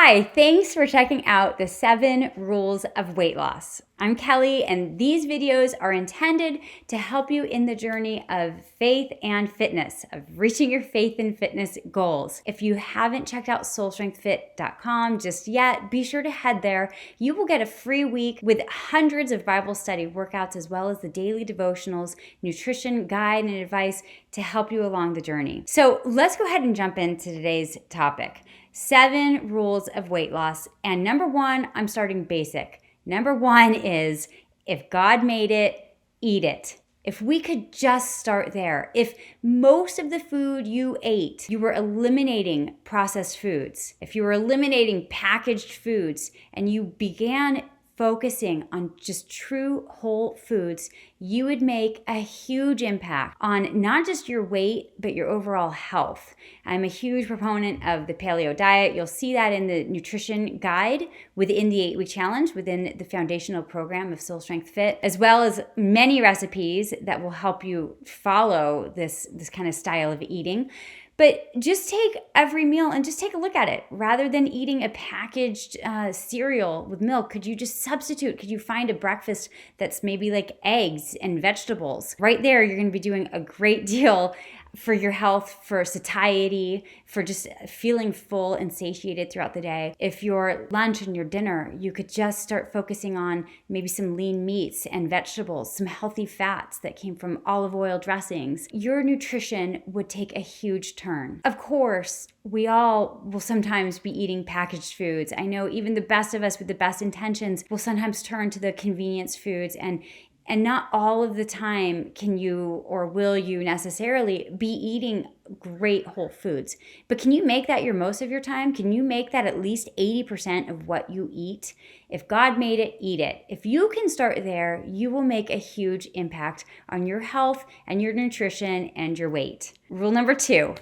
Hi, thanks for checking out the 7 Rules of Weight Loss. I'm Kelly, and these videos are intended to help you in the journey of faith and fitness, of reaching your faith and fitness goals. If you haven't checked out soulstrengthfit.com just yet, be sure to head there. You will get a free week with hundreds of Bible study workouts, as well as the daily devotionals, nutrition guide, and advice to help you along the journey. So let's go ahead and jump into today's topic. 7 rules of weight loss. And number 1, I'm starting basic. Number 1 is, if God made it, eat it. If we could just start there. If most of the food you ate, you were eliminating processed foods, if you were eliminating packaged foods, and you began focusing on just true whole foods, you would make a huge impact on not just your weight, but your overall health. I'm a huge proponent of the paleo diet. You'll see that in the nutrition guide within the 8-week challenge, within the foundational program of Soul Strength Fit, as well as many recipes that will help you follow this kind of style of eating. But just take every meal and just take a look at it. Rather than eating a packaged cereal with milk, could you just substitute? Could you find a breakfast that's maybe like eggs and vegetables? Right there, you're going to be doing a great deal for your health, for satiety, for just feeling full and satiated throughout the day. If your lunch and your dinner, you could just start focusing on maybe some lean meats and vegetables, some healthy fats that came from olive oil dressings. Your nutrition would take a huge turn. Of course, we all will sometimes be eating packaged foods. I know even the best of us with the best intentions will sometimes turn to the convenience foods, and not all of the time can you or will you necessarily be eating great whole foods. But can you make that your most of your time? Can you make that at least 80% of what you eat? If God made it, eat it. If you can start there, you will make a huge impact on your health and your nutrition and your weight. Rule number 2,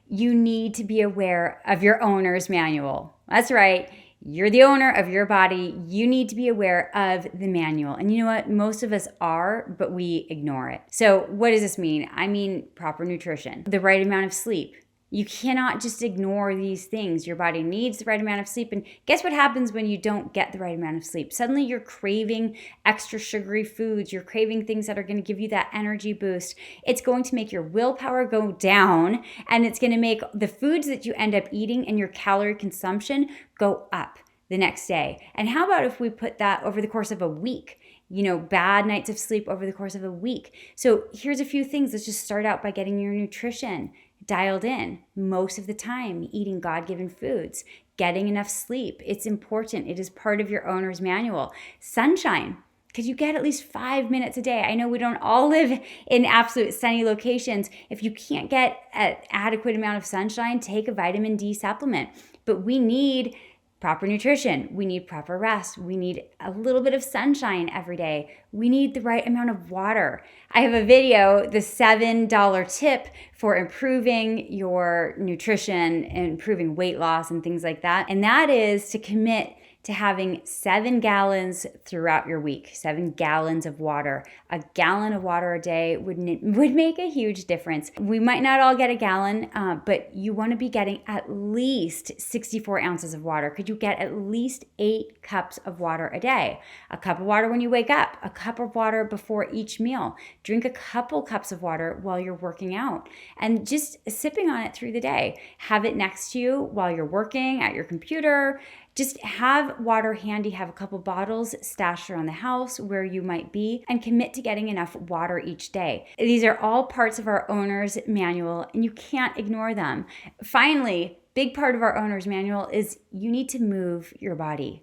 you need to be aware of your owner's manual. That's right. You're the owner of your body. You need to be aware of the manual. And you know what? Most of us are, but we ignore it. So what does this mean? I mean proper nutrition, the right amount of sleep. You cannot just ignore these things. Your body needs the right amount of sleep. And guess what happens when you don't get the right amount of sleep? Suddenly you're craving extra sugary foods. You're craving things that are going to give you that energy boost. It's going to make your willpower go down, and it's going to make the foods that you end up eating and your calorie consumption go up the next day. And how about if we put that over the course of a week? Bad nights of sleep over the course of a week. So here's a few things. Let's just start out by getting your nutrition dialed in most of the time, eating God-given foods, getting enough sleep. It's important. It is part of your owner's manual. Sunshine. Could you get at least 5 minutes a day? I know we don't all live in absolute sunny locations. If you can't get an adequate amount of sunshine, take a vitamin D supplement. But we need proper nutrition. We need proper rest. We need a little bit of sunshine every day. We need the right amount of water. I have a video, the $7 tip for improving your nutrition and improving weight loss and things like that. And that is to commit to having 7 gallons throughout your week, 7 gallons of water. A gallon of water a day would make a huge difference. We might not all get a gallon, but you want to be getting at least 64 ounces of water. Could you get at least 8 cups of water a day? A cup of water when you wake up, a cup of water before each meal. Drink a couple cups of water while you're working out, and just sipping on it through the day. Have it next to you while you're working at your computer. Just have water handy, have a couple bottles stashed around the house where you might be, and commit to getting enough water each day. These are all parts of our owner's manual, and you can't ignore them. Finally, big part of our owner's manual is you need to move your body.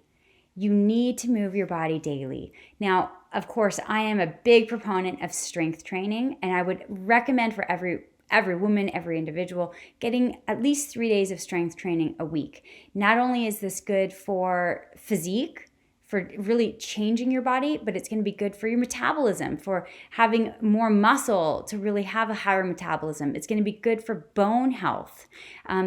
You need to move your body daily. Now, of course, I am a big proponent of strength training, and I would recommend for every woman, every individual, getting at least 3 days of strength training a week. Not only is this good for physique, for really changing your body, but it's going to be good for your metabolism, for having more muscle to really have a higher metabolism. It's going to be good for bone health.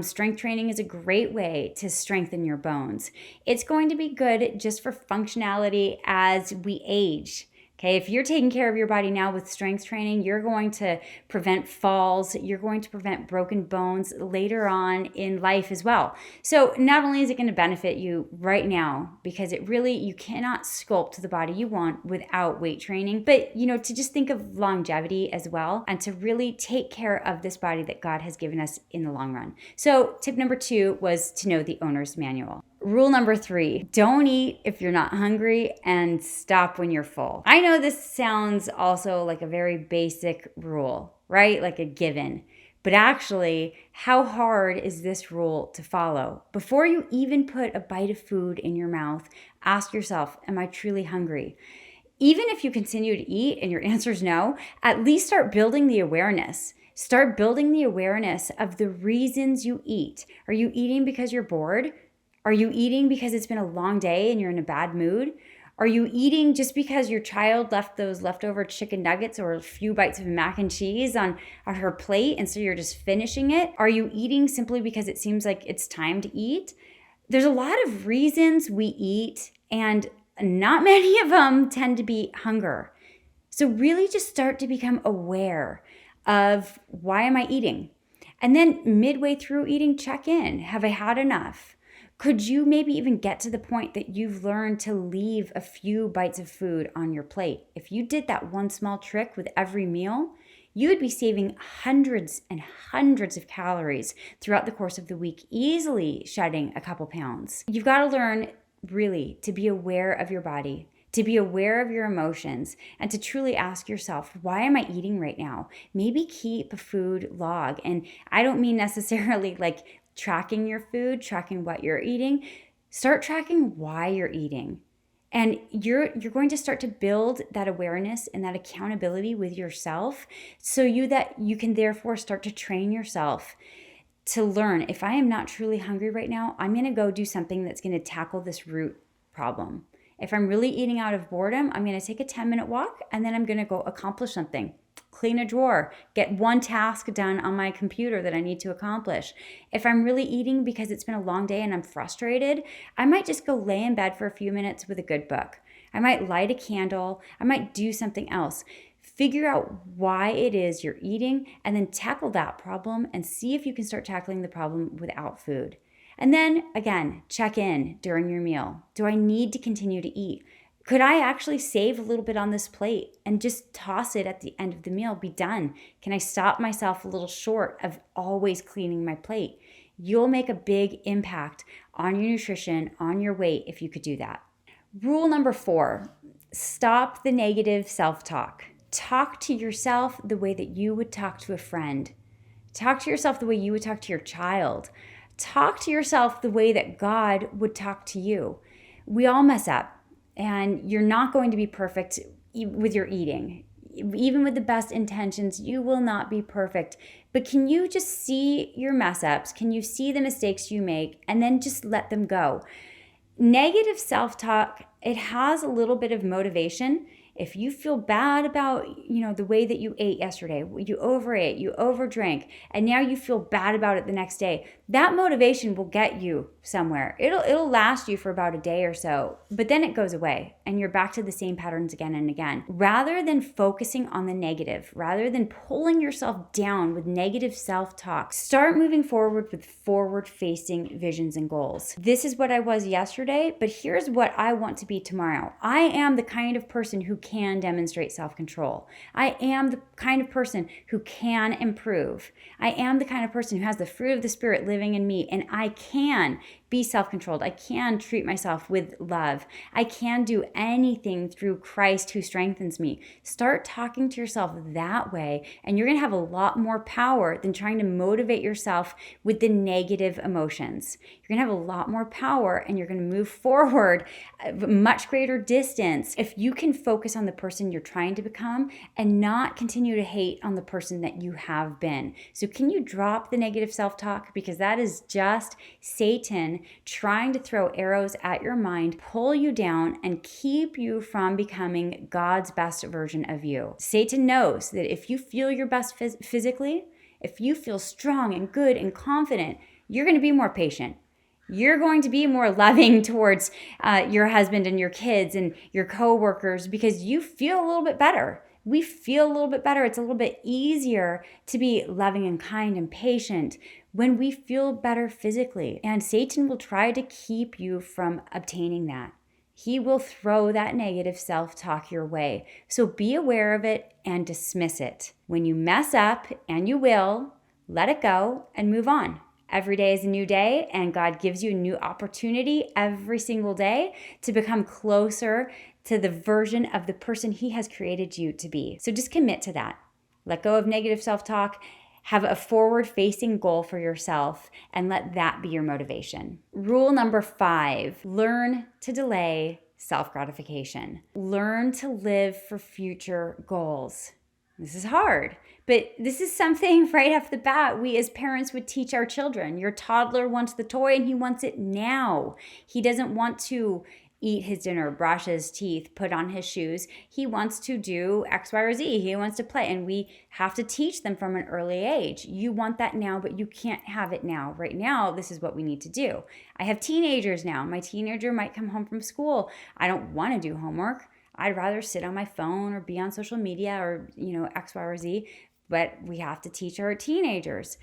Strength training is a great way to strengthen your bones. It's going to be good just for functionality as we age. Okay, if you're taking care of your body now with strength training, you're going to prevent falls, you're going to prevent broken bones later on in life as well. So not only is it going to benefit you right now, because you cannot sculpt the body you want without weight training, but to just think of longevity as well, and to really take care of this body that God has given us in the long run. So tip number 2 was to know the owner's manual. Rule number 3, don't eat if you're not hungry and stop when you're full. I know this sounds also like a very basic rule, right? Like a given. But actually, how hard is this rule to follow? Before you even put a bite of food in your mouth, ask yourself, am I truly hungry? Even if you continue to eat and your answer is no, at least start building the awareness. Start building the awareness of the reasons you eat. Are you eating because you're bored? Are you eating because it's been a long day and you're in a bad mood? Are you eating just because your child left those leftover chicken nuggets or a few bites of mac and cheese on her plate and so you're just finishing it? Are you eating simply because it seems like it's time to eat? There's a lot of reasons we eat, and not many of them tend to be hunger. So really just start to become aware of, why am I eating? And then midway through eating, check in. Have I had enough? Could you maybe even get to the point that you've learned to leave a few bites of food on your plate? If you did that one small trick with every meal, you would be saving hundreds and hundreds of calories throughout the course of the week, easily shedding a couple pounds. You've got to learn really to be aware of your body, to be aware of your emotions, and to truly ask yourself, why am I eating right now? Maybe keep a food log. And I don't mean necessarily like tracking your food, tracking what you're eating. Start tracking why you're eating. And you're going to start to build that awareness and that accountability with yourself, so that you can therefore start to train yourself to learn, if I am not truly hungry right now, I'm going to go do something that's going to tackle this root problem. If I'm really eating out of boredom, I'm going to take a 10-minute walk and then I'm going to go accomplish something. Clean a drawer, get one task done on my computer that I need to accomplish. If I'm really eating because it's been a long day and I'm frustrated, I might just go lay in bed for a few minutes with a good book. I might light a candle. I might do something else. Figure out why it is you're eating and then tackle that problem and see if you can start tackling the problem without food. And then again, check in during your meal. Do I need to continue to eat? Could I actually save a little bit on this plate and just toss it at the end of the meal, be done? Can I stop myself a little short of always cleaning my plate? You'll make a big impact on your nutrition, on your weight, if you could do that. Rule number 4, stop the negative self-talk. Talk to yourself the way that you would talk to a friend. Talk to yourself the way you would talk to your child. Talk to yourself the way that God would talk to you. We all mess up. And you're not going to be perfect with your eating. Even with the best intentions, you will not be perfect. But can you just see your mess ups? Can you see the mistakes you make and then just let them go? Negative self-talk, it has a little bit of motivation. If you feel bad about, the way that you ate yesterday, you overate, you overdrank, and now you feel bad about it the next day, that motivation will get you somewhere. It'll last you for about a day or so, but then it goes away and you're back to the same patterns again and again. Rather than focusing on the negative, rather than pulling yourself down with negative self-talk, start moving forward with forward-facing visions and goals. This is what I was yesterday, but here's what I want to be tomorrow. I am the kind of person who can demonstrate self-control. I am the kind of person who can improve. I am the kind of person who has the fruit of the Spirit living in me, and I can be self-controlled. I can treat myself with love. I can do anything through Christ who strengthens me. Start talking to yourself that way, and you're going to have a lot more power than trying to motivate yourself with the negative emotions. You're going to have a lot more power, and you're going to move forward a much greater distance if you can focus on the person you're trying to become and not continue to hate on the person that you have been. So can you drop the negative self-talk? Because that is just Satan trying to throw arrows at your mind, pull you down, and keep you from becoming God's best version of you. Satan knows that if you feel your best physically, if you feel strong and good and confident, you're going to be more patient. You're going to be more loving towards your husband and your kids and your coworkers because you feel a little bit better. We feel a little bit better. It's a little bit easier to be loving and kind and patient when we feel better physically. And Satan will try to keep you from obtaining that. He will throw that negative self-talk your way. So be aware of it and dismiss it. When you mess up, and you will, let it go and move on. Every day is a new day, and God gives you a new opportunity every single day to become closer to the version of the person He has created you to be. So just commit to that. Let go of negative self-talk. Have a forward-facing goal for yourself and let that be your motivation. Rule number 5, learn to delay self-gratification. Learn to live for future goals. This is hard, but this is something right off the bat we as parents would teach our children. Your toddler wants the toy and he wants it now. He doesn't want to eat his dinner, brush his teeth, put on his shoes. He wants to do X, Y, or Z. He wants to play, and we have to teach them from an early age. You want that now, but you can't have it now. Right now, this is what we need to do. I have teenagers now. My teenager might come home from school. I don't want to do homework. I'd rather sit on my phone or be on social media or, X, Y, or Z, but we have to teach our teenagers.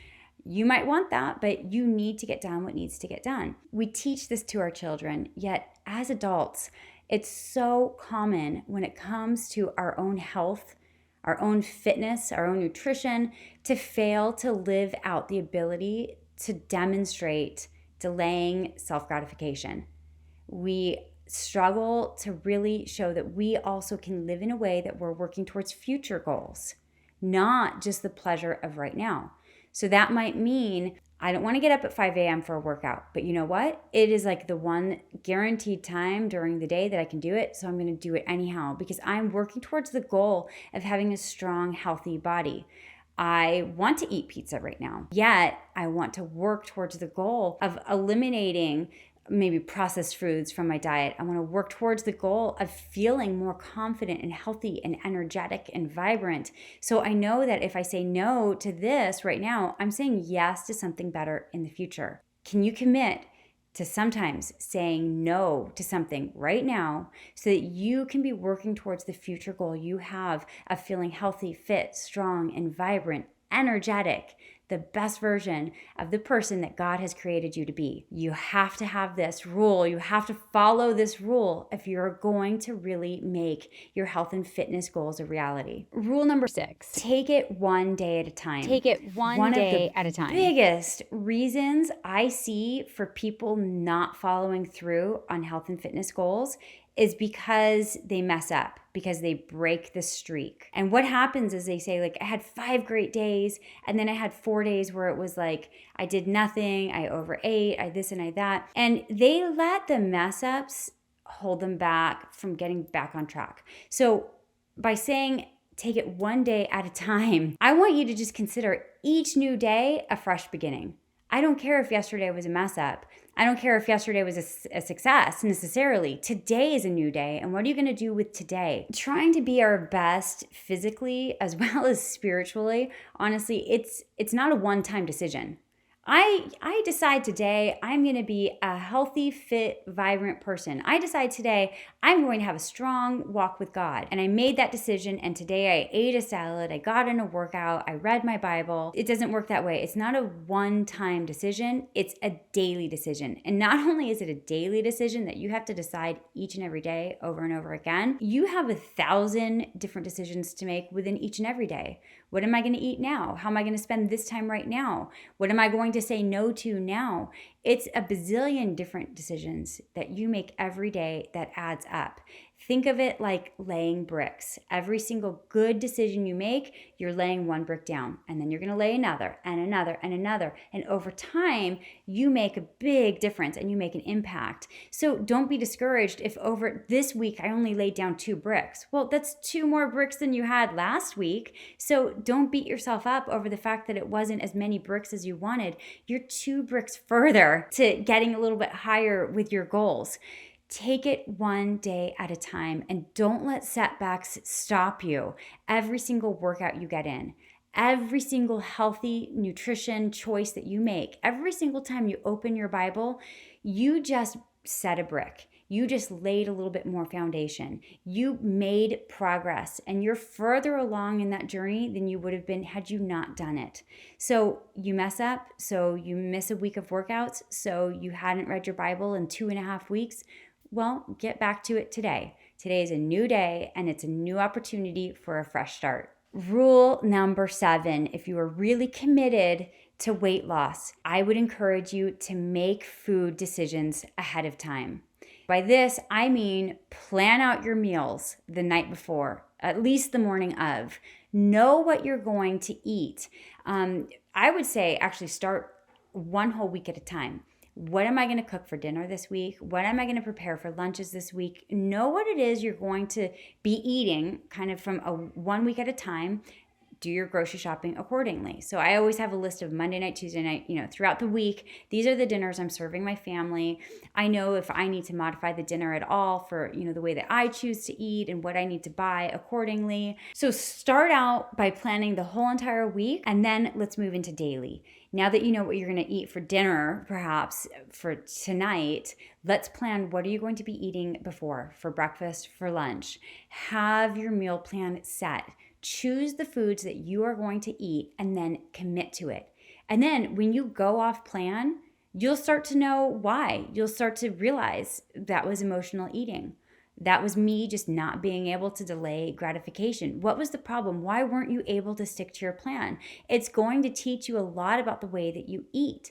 You might want that, but you need to get done what needs to get done. We teach this to our children, yet as adults, it's so common when it comes to our own health, our own fitness, our own nutrition, to fail to live out the ability to demonstrate delaying self-gratification. We struggle to really show that we also can live in a way that we're working towards future goals, not just the pleasure of right now. So that might mean I don't want to get up at 5 a.m. for a workout, but you know what? It is like the one guaranteed time during the day that I can do it, so I'm going to do it anyhow because I'm working towards the goal of having a strong, healthy body. I want to eat pizza right now, yet I want to work towards the goal of eliminating maybe processed foods from my diet. I want to work towards the goal of feeling more confident and healthy and energetic and vibrant. So I know that if I say no to this right now, I'm saying yes to something better in the future. Can you commit to sometimes saying no to something right now so that you can be working towards the future goal you have of feeling healthy, fit, strong, and vibrant, energetic, the best version of the person that God has created you to be? You have to have this rule. You have to follow this rule if you're going to really make your health and fitness goals a reality. Rule number 6, take it one day at a time. Take it one day at a time. Biggest reasons I see for people not following through on health and fitness goals is because they mess up, because they break the streak. And what happens is they say, like, I had 5 great days, and then I had 4 days where it was like, I did nothing, I overate, I this and I that. And they let the mess ups hold them back from getting back on track. So by saying, take it one day at a time, I want you to just consider each new day a fresh beginning. I don't care if yesterday was a mess up. I don't care if yesterday was a success necessarily. Today is a new day. And what are you going to do with today? Trying to be our best physically as well as spiritually, honestly, it's not a one-time decision. I decide today I'm going to be a healthy, fit, vibrant person. I decide today I'm going to have a strong walk with God. And I made that decision, and today I ate a salad, I got in a workout, I read my Bible. It doesn't work that way. It's not a one-time decision. It's a daily decision. And not only is it a daily decision that you have to decide each and every day over and over again, you have 1,000 different decisions to make within each and every day. What am I going to eat now? How am I going to spend this time right now? What am I going to say no to now? It's a bazillion different decisions that you make every day that adds up. Think of it like laying bricks. Every single good decision you make, you're laying one brick down, and then you're going to lay another and another and another. And over time, you make a big difference and you make an impact. So don't be discouraged if over this week I only laid down 2 bricks. Well, that's 2 more bricks than you had last week. So don't beat yourself up over the fact that it wasn't as many bricks as you wanted. You're 2 bricks further to getting a little bit higher with your goals. Take it one day at a time, and don't let setbacks stop you. Every single workout you get in, every single healthy nutrition choice that you make, every single time you open your Bible, You just set a brick. You just laid a little bit more foundation. You made progress, and you're further along in that journey than you would have been had you not done it. So you mess up, so you miss a week of workouts, so you hadn't read your Bible in 2.5 weeks. Well, get back to it today. Today is a new day, and it's a new opportunity for a fresh start. Rule number 7, if you are really committed to weight loss, I would encourage you to make food decisions ahead of time. By this, I mean plan out your meals the night before, at least the morning of. Know what you're going to eat. I would say actually start one whole week at a time. What am I going to cook for dinner this week? What am I going to prepare for lunches this week? Know what it is you're going to be eating kind of from 1 week at a time. Do your grocery shopping accordingly. So I always have a list of Monday night, Tuesday night, throughout the week. These are the dinners I'm serving my family. I know if I need to modify the dinner at all for, the way that I choose to eat and what I need to buy accordingly. So start out by planning the whole entire week, and then let's move into daily. Now that you know what you're going to eat for dinner, perhaps for tonight, let's plan what are you going to be eating before, for breakfast, for lunch. Have your meal plan set. Choose the foods that you are going to eat and then commit to it. And then when you go off plan, you'll start to know why. You'll start to realize that was emotional eating. That was me just not being able to delay gratification. What was the problem? Why weren't you able to stick to your plan? It's going to teach you a lot about the way that you eat.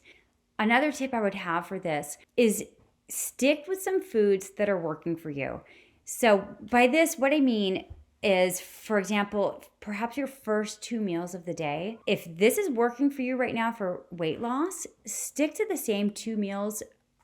Another tip I would have for this is stick with some foods that are working for you. So by this, what I mean is, for example, perhaps your first 2 meals of the day. If this is working for you right now for weight loss, stick to the same 2 meals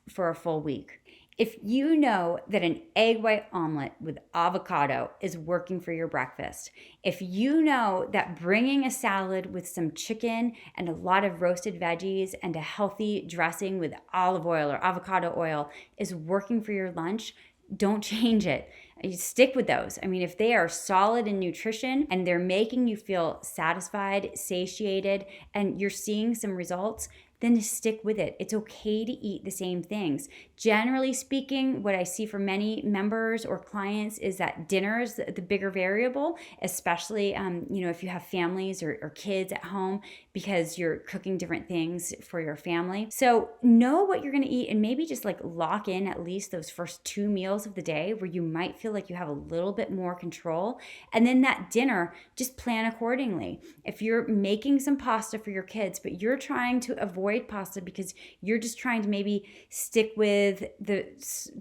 for a full week. If you know that an egg white omelet with avocado is working for your breakfast, if you know that bringing a salad with some chicken and a lot of roasted veggies and a healthy dressing with olive oil or avocado oil is working for your lunch, don't change it. You stick with those. I mean, if they are solid in nutrition and they're making you feel satisfied, satiated, and you're seeing some results, then stick with it. It's okay to eat the same things. Generally speaking, what I see for many members or clients is that dinner is the bigger variable, especially if you have families or kids at home, because you're cooking different things for your family. So know what you're going to eat and maybe just lock in at least those first 2 meals of the day where you might feel like you have a little bit more control. And then that dinner, just plan accordingly. If you're making some pasta for your kids, but you're trying to avoid pasta because you're just trying to maybe stick with the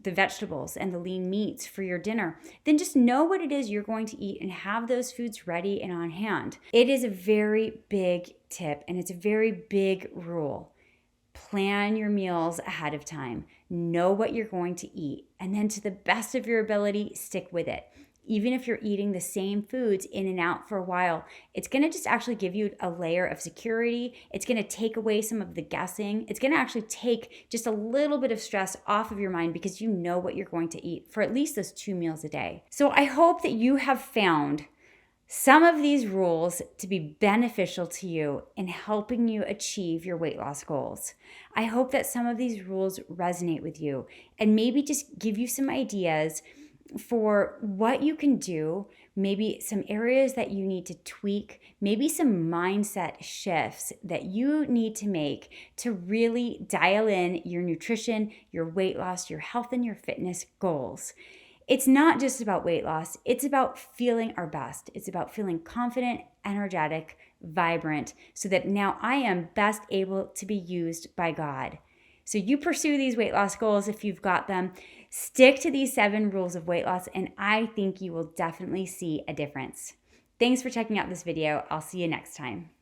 vegetables and the lean meats for your dinner, then just know what it is you're going to eat and have those foods ready and on hand. It is a very big tip and it's a very big rule. Plan your meals ahead of time. Know what you're going to eat, and then to the best of your ability, stick with it. Even if you're eating the same foods in and out for a while, it's going to just actually give you a layer of security. It's going to take away some of the guessing. It's going to actually take just a little bit of stress off of your mind because you know what you're going to eat for at least those 2 meals a day. So I hope that you have found some of these rules to be beneficial to you in helping you achieve your weight loss goals. I hope that some of these rules resonate with you and maybe just give you some ideas for what you can do, maybe some areas that you need to tweak, maybe some mindset shifts that you need to make to really dial in your nutrition, your weight loss, your health, and your fitness goals. It's not just about weight loss. It's about feeling our best. It's about feeling confident, energetic, vibrant, so that now I am best able to be used by God. So you pursue these weight loss goals if you've got them. Stick to these 7 rules of weight loss, and I think you will definitely see a difference. Thanks for checking out this video. I'll see you next time.